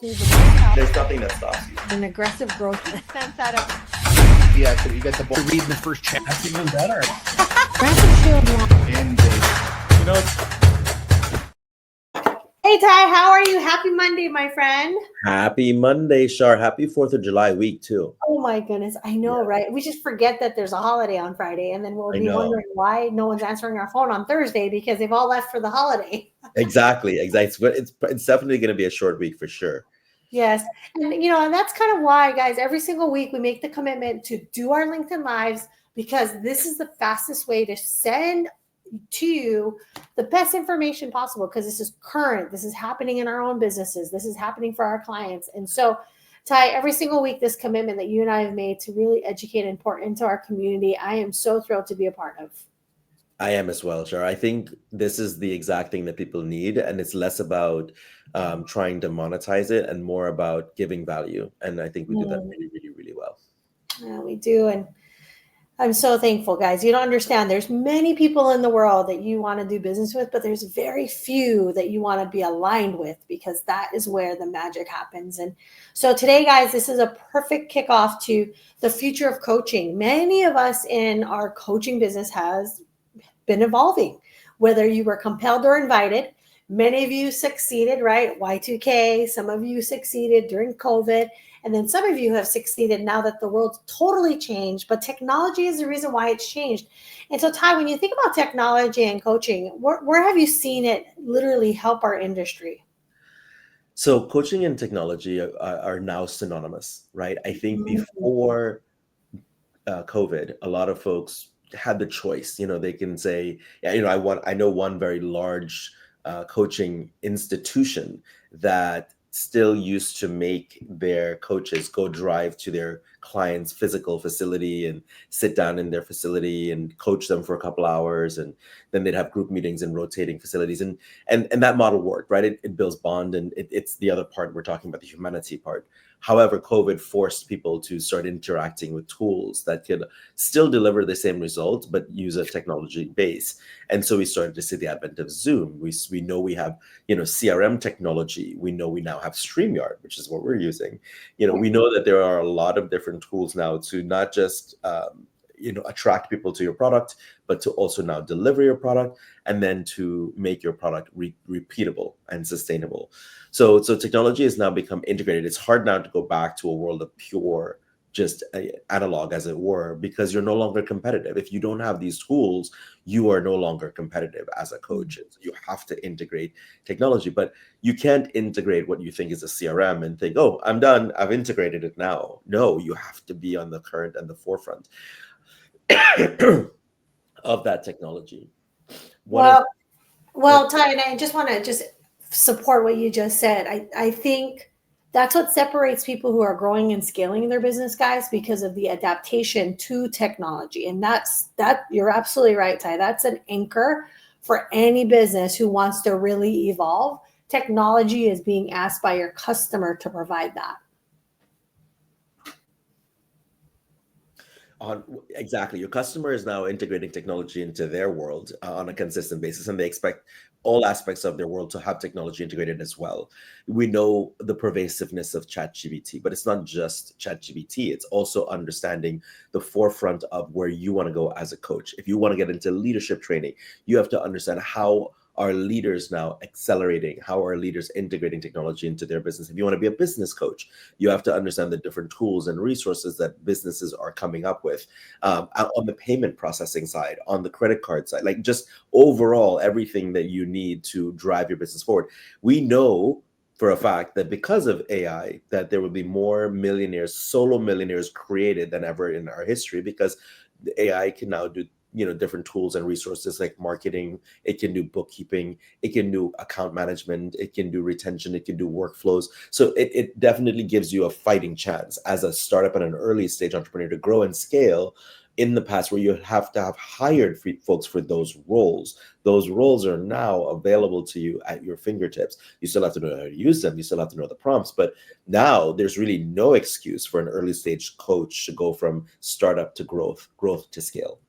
me the most help. There's nothing that stops you. An aggressive growth sense out of Yeah, so you get the ball to read in the first chapter. That's even better. Ransom Shield Law. And You know, Hey Ty, how are you? Happy Monday, my friend. Happy Monday, Shar. Happy 4th of July week, too. Oh my goodness, I know, right? We just forget that there's a holiday on Friday, and then we'll I be know. wondering why no one's answering our phone on Thursday because they've all left for the holiday. Exactly. But it's definitely going to be a short week for sure. Yes. And and that's kind of why, guys, every single week we make the commitment to do our LinkedIn Lives because this is the fastest way to send to you the best information possible because this is current. This is happening in our own businesses. This is happening for our clients. And so, Ty, every single week, this commitment that you and I have made to really educate and pour into our community, I am so thrilled to be a part of. I am as well, Shar. I think this is the exact thing that people need, and it's less about trying to monetize it and more about giving value. And I think we do that really, really, really well. Yeah, we do. And I'm so thankful, guys. You don't understand. There's many people in the world that you want to do business with, but there's very few that you want to be aligned with because that is where the magic happens. And so today, guys, this is a perfect kickoff to the future of coaching. Many of us in our coaching business has been evolving, whether you were compelled or invited. Many of you succeeded, right? Y2K, some of you succeeded during COVID, and then some of you have succeeded now that the world's totally changed, but technology is the reason why it's changed. And so, Ty, when you think about technology and coaching, where have you seen it literally help our industry? So coaching and technology are now synonymous, right? I think before COVID, a lot of folks had the choice. They can say, yeah, I know one very large coaching institution that still used to make their coaches go drive to their client's physical facility and sit down in their facility and coach them for a couple hours, and then they'd have group meetings in rotating facilities, and that model worked, right? It builds bond, and it's the other part we're talking about, the humanity part. However, COVID forced people to start interacting with tools that could still deliver the same results, but use a technology base. And so we started to see the advent of Zoom. We know we have, CRM technology. We know we now have StreamYard, which is what we're using. We know that there are a lot of different tools now to not just, attract people to your product, but to also now deliver your product and then to make your product repeatable and sustainable. So technology has now become integrated. It's hard now to go back to a world of pure just analog, as it were, because you're no longer competitive. If you don't have these tools, you are no longer competitive as a coach. You have to integrate technology, but you can't integrate what you think is a CRM and think, oh, I'm done, I've integrated it now. No, you have to be on the current and the forefront of that technology. Well, Ty, and I just want to support what you just said. I think that's what separates people who are growing and scaling their business, guys, because of the adaptation to technology. And that you're absolutely right, Ty. That's an anchor for any business who wants to really evolve. Technology is being asked by your customer to provide that. Exactly. Your customer is now integrating technology into their world on a consistent basis, and they expect all aspects of their world to have technology integrated as well. We know the pervasiveness of ChatGPT, but it's not just ChatGPT. It's also understanding the forefront of where you want to go as a coach. If you want to get into leadership training, you have to understand how are leaders now accelerating? How are leaders integrating technology into their business? If you want to be a business coach, you have to understand the different tools and resources that businesses are coming up with on the payment processing side, on the credit card side, like just overall everything that you need to drive your business forward. We know for a fact that because of AI, that there will be more millionaires, solo millionaires created than ever in our history, because the AI can now do different tools and resources like marketing. It can do bookkeeping, it can do account management, it can do retention, it can do workflows. So it definitely gives you a fighting chance as a startup and an early stage entrepreneur to grow and scale. In the past, where you have to have hired folks for those roles are now available to you at your fingertips. You still have to know how to use them, you still have to know the prompts, but now there's really no excuse for an early stage coach to go from startup to growth to scale.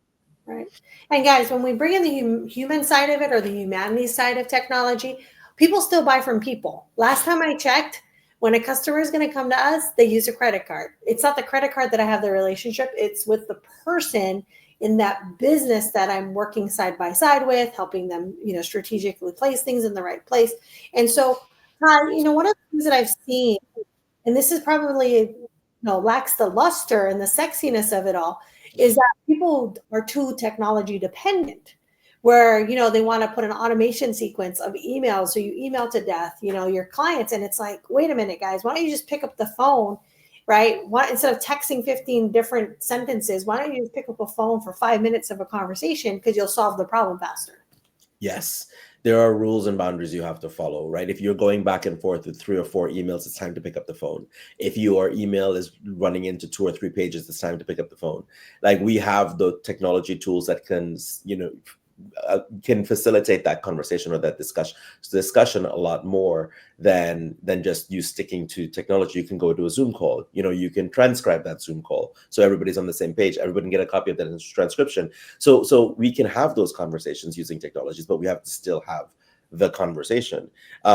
Right. And guys, when we bring in the human side of it, or the humanity side of technology, people still buy from people. Last time I checked, When a customer is going to come to us, they use a credit card. It's not the credit card that I have the relationship. It's with the person in that business that I'm working side by side with, helping them, strategically place things in the right place. And so, one of the things that I've seen, and this is probably, lacks the luster and the sexiness of it all, is that people are too technology dependent, where, they want to put an automation sequence of emails. So you email to death, your clients. And it's like, wait a minute, guys, why don't you just pick up the phone, right? Instead of texting 15 different sentences, why don't you just pick up a phone for 5 minutes of a conversation, because you'll solve the problem faster. Yes. There are rules and boundaries you have to follow, right? If you're going back and forth with 3 or 4 emails, it's time to pick up the phone. If your email is running into 2 or 3 pages, it's time to pick up the phone. Like, we have the technology tools that can facilitate that conversation or that discussion a lot more than just you sticking to technology. You can go to a Zoom call. You can transcribe that Zoom call so everybody's on the same page. Everybody can get a copy of that transcription. So we can have those conversations using technologies, but we have to still have the conversation.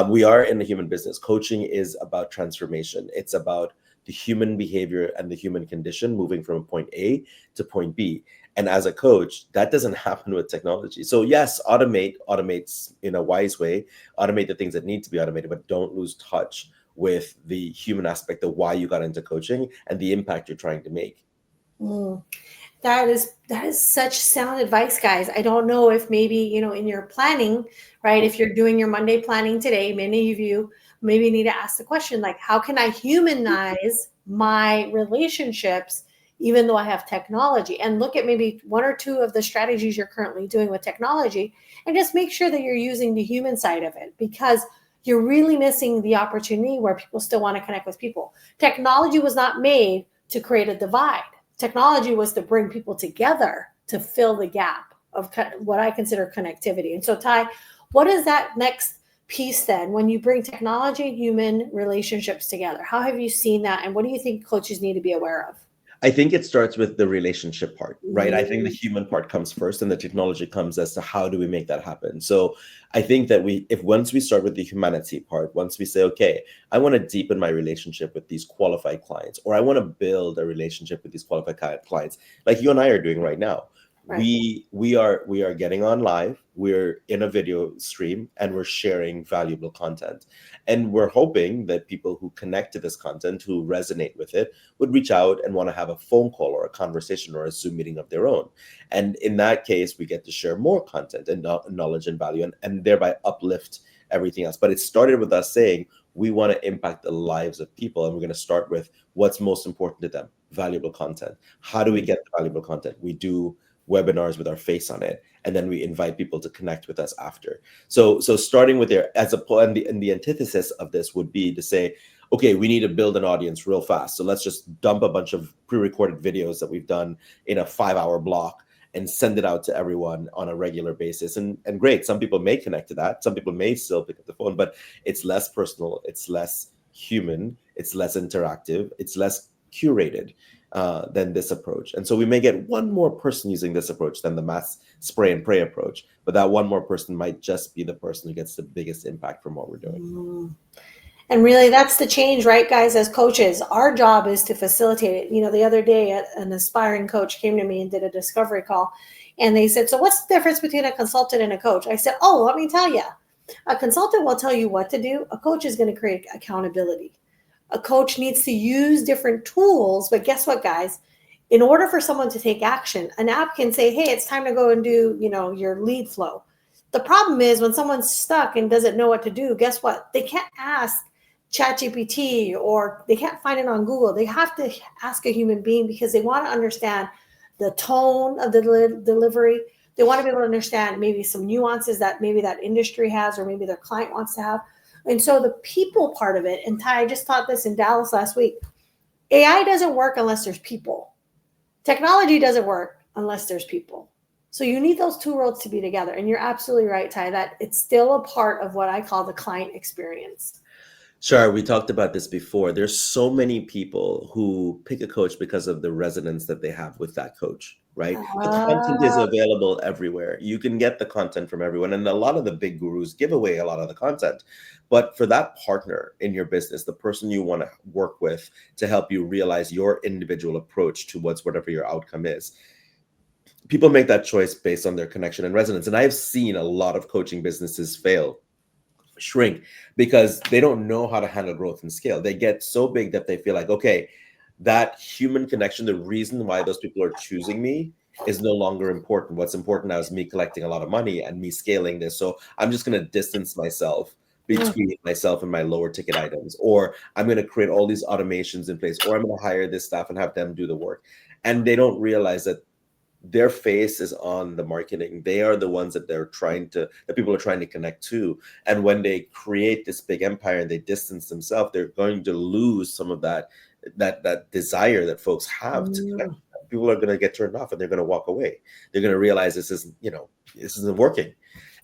We are in the human business. Coaching is about transformation. It's about the human behavior and the human condition moving from point A to point B. And as a coach, that doesn't happen with technology. So yes, automates in a wise way, automate the things that need to be automated, but don't lose touch with the human aspect of why you got into coaching and the impact you're trying to make. That is such sound advice, guys. I don't know if maybe, in your planning, right? If you're doing your Monday planning today, many of you maybe need to ask the question, like, how can I humanize my relationships even though I have technology? And look at maybe 1 or 2 of the strategies you're currently doing with technology, and just make sure that you're using the human side of it, because you're really missing the opportunity where people still want to connect with people. Technology was not made to create a divide. Technology was to bring people together to fill the gap of what I consider connectivity. And so, Ty, what is that next piece then when you bring technology and human relationships together? How have you seen that? And what do you think coaches need to be aware of? I think it starts with the relationship part, right? I think the human part comes first, and the technology comes as to how do we make that happen. So I think that once we start with the humanity part, once we say, okay, I want to deepen my relationship with these qualified clients, or I want to build a relationship with these qualified clients, like you and I are doing right now. Right. We are getting on live, we're in a video stream, and we're sharing valuable content. And we're hoping that people who connect to this content, who resonate with it, would reach out and want to have a phone call or a conversation or a Zoom meeting of their own. And in that case, we get to share more content and knowledge and value, and thereby uplift everything else. But it started with us saying, we want to impact the lives of people, and we're going to start with what's most important to them: valuable content. How do we get the valuable content? We do webinars with our face on it, and then we invite people to connect with us after. So starting with there, and the antithesis of this would be to say, okay, we need to build an audience real fast. So let's just dump a bunch of pre-recorded videos that we've done in a 5-hour block and send it out to everyone on a regular basis. And great, some people may connect to that. Some people may still pick up the phone, but it's less personal, it's less human, it's less interactive, it's less curated than this approach. And so we may get one more person using this approach than the mass spray and pray approach, but that one more person might just be the person who gets the biggest impact from what we're doing. And really, that's the change, right, guys? As coaches, our job is to facilitate it. The other day, an aspiring coach came to me and did a discovery call, and they said, so what's the difference between a consultant and a coach? I said, oh, let me tell you. A consultant will tell you what to do. A coach is going to create accountability. A coach needs to use different tools, but guess what, guys? In order for someone to take action, an app can say, hey, it's time to go and do, your lead flow. The problem is when someone's stuck and doesn't know what to do, guess what? They can't ask ChatGPT, or they can't find it on Google. They have to ask a human being, because they want to understand the tone of the delivery. They want to be able to understand maybe some nuances that maybe that industry has, or maybe their client wants to have. And so the people part of it, and Ty, I just taught this in Dallas last week, AI doesn't work unless there's people. Technology doesn't work unless there's people. So you need those 2 worlds to be together. And you're absolutely right, Ty, that it's still a part of what I call the client experience. Sure, we talked about this before. There's so many people who pick a coach because of the resonance that they have with that coach, right? The content is Ah, available everywhere. You can get the content from everyone. And a lot of the big gurus give away a lot of the content. But for that partner in your business, the person you want to work with to help you realize your individual approach towards whatever your outcome is, people make that choice based on their connection and resonance. And I've seen a lot of coaching businesses fail, shrink, because they don't know how to handle growth and scale. They get so big that they feel like, okay, that human connection, the reason why those people are choosing me is no longer important. What's important now is me collecting a lot of money and me scaling this. So I'm just going to distance myself mm, between myself and my lower ticket items, or I'm going to create all these automations in place, or I'm going to hire this staff and have them do the work. And they don't realize that their face is on the marketing. They are the ones that that people are trying to connect to. And when they create this big empire and they distance themselves, they're going to lose some of that desire that folks have to connect. mm. People are going to get turned off and they're going to walk away. They're going to realize this isn't working.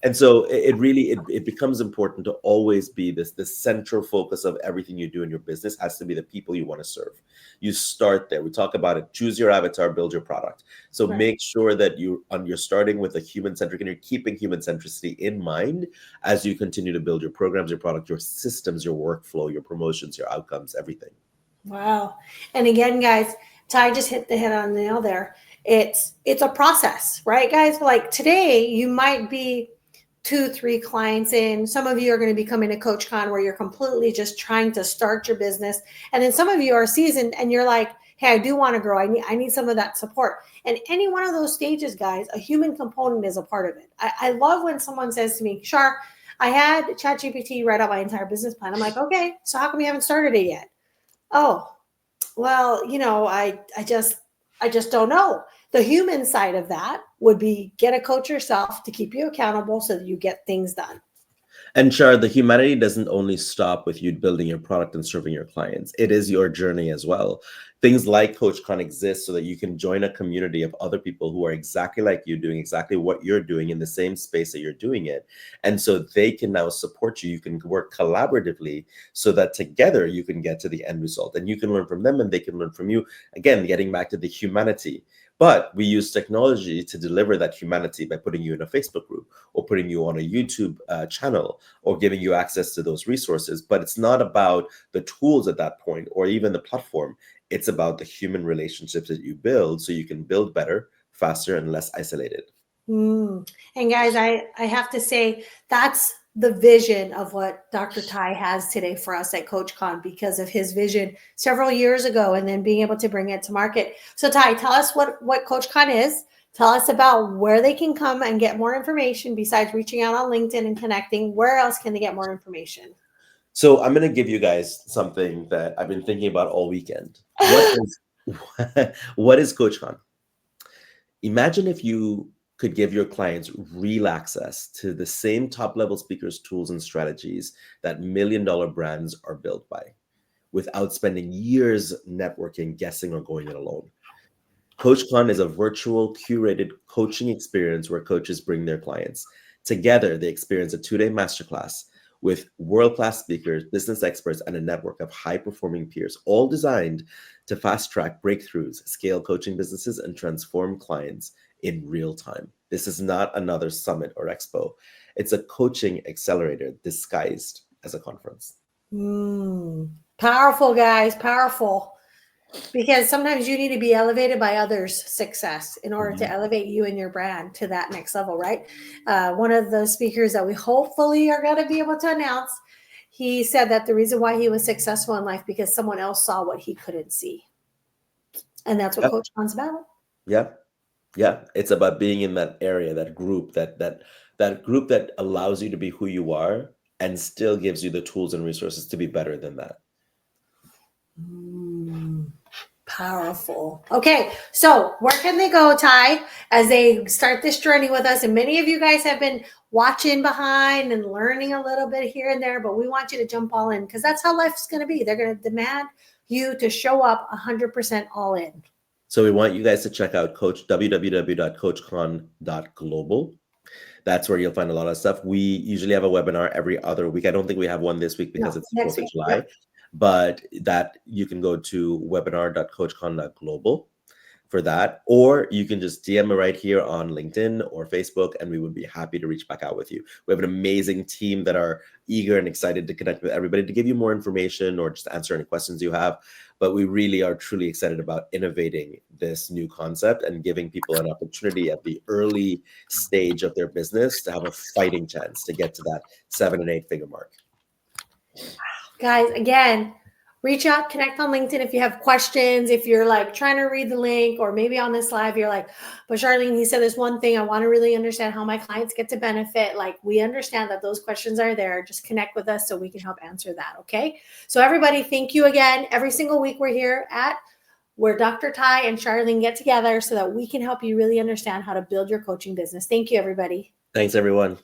And so it becomes important to always be the central focus of everything you do in your business has to be the people you want to serve. You start there. We talk about it. Choose your avatar, build your product. So Right. make sure that you're starting with a human centric and you're keeping human centricity in mind as you continue to build your programs, your product, your systems, your workflow, your promotions, your outcomes, everything. Wow. And again, guys, Ty just hit the head on the nail there. It's a process, right, guys? Like today, you might be 2, 3 clients in. Some of you are going to be coming to CoachCon where you're completely just trying to start your business. And then some of you are seasoned and you're like, hey, I do want to grow. I need some of that support. And any one of those stages, guys, a human component is a part of it. I love when someone says to me, Shar, I had ChatGPT write out my entire business plan. I'm like, okay, so how come you haven't started it yet? Oh, well, I just don't know. The human side of that would be get a coach yourself to keep you accountable so that you get things done. And Char, the humanity doesn't only stop with you building your product and serving your clients. It is your journey as well. Things like CoachCon exist so that you can join a community of other people who are exactly like you, doing exactly what you're doing in the same space that you're doing it. And so they can now support you. You can work collaboratively so that together you can get to the end result. And you can learn from them and they can learn from you. Again, getting back to the humanity. But we use technology to deliver that humanity by putting you in a Facebook group or putting you on a YouTube channel or giving you access to those resources. But it's not about the tools at that point or even the platform. It's about the human relationships that you build so you can build better, faster, and less isolated. And guys, I have to say that's the vision of what Dr. Ty has today for us at CoachCon because of his vision several years ago and then being able to bring it to market. So Ty, tell us what CoachCon is. Tell us about where they can come and get more information besides reaching out on LinkedIn and connecting. Where else can they get more information? So I'm going to give you guys something that I've been thinking about all weekend. What is CoachCon? Imagine if you could give your clients real access to the same top level speakers, tools, and strategies that $1 million brands are built by without spending years networking, guessing, or going it alone. CoachCon is a virtual curated coaching experience where coaches bring their clients. Together, they experience a 2-day masterclass with world-class speakers, business experts, and a network of high-performing peers, all designed to fast-track breakthroughs, scale coaching businesses, and transform clients in real time. This is not another summit or expo. It's a coaching accelerator disguised as a conference. Powerful, guys, powerful. Because sometimes you need to be elevated by others' success in order to elevate you and your brand to that next level, right? One of the speakers that we hopefully are going to be able to announce, he said that the reason why he was successful in life because someone else saw what he couldn't see. And that's what CoachCon's about. Yeah. It's about being in that area, that group, that group that allows you to be who you are and still gives you the tools and resources to be better than that. Powerful. Okay, so where can they go, Ty, as they start this journey with us? And many of you guys have been watching behind and learning a little bit here and there, but we want you to jump all in because that's how life's going to be. They're going to demand you to show up 100% all in. So we want you guys to check out www.coachcon.global. That's where you'll find a lot of stuff. We usually have a webinar every other week. I don't think we have one this week because it's 4th of July. But that you can go to webinar.coachcon.global for that, or you can just DM me right here on LinkedIn or Facebook, and we would be happy to reach back out with you. We have an amazing team that are eager and excited to connect with everybody to give you more information or just answer any questions you have. But we really are truly excited about innovating this new concept and giving people an opportunity at the early stage of their business to have a fighting chance to get to that 7 and 8 figure mark. Guys, again, reach out, connect on LinkedIn if you have questions. If you're like trying to read the link, or maybe on this live, you're like, but Charlene, he said this one thing. I want to really understand how my clients get to benefit. Like, we understand that those questions are there. Just connect with us so we can help answer that. Okay. So everybody, thank you again. Every single week we're here at where Dr. Ty and Charlene get together so that we can help you really understand how to build your coaching business. Thank you, everybody. Thanks, everyone.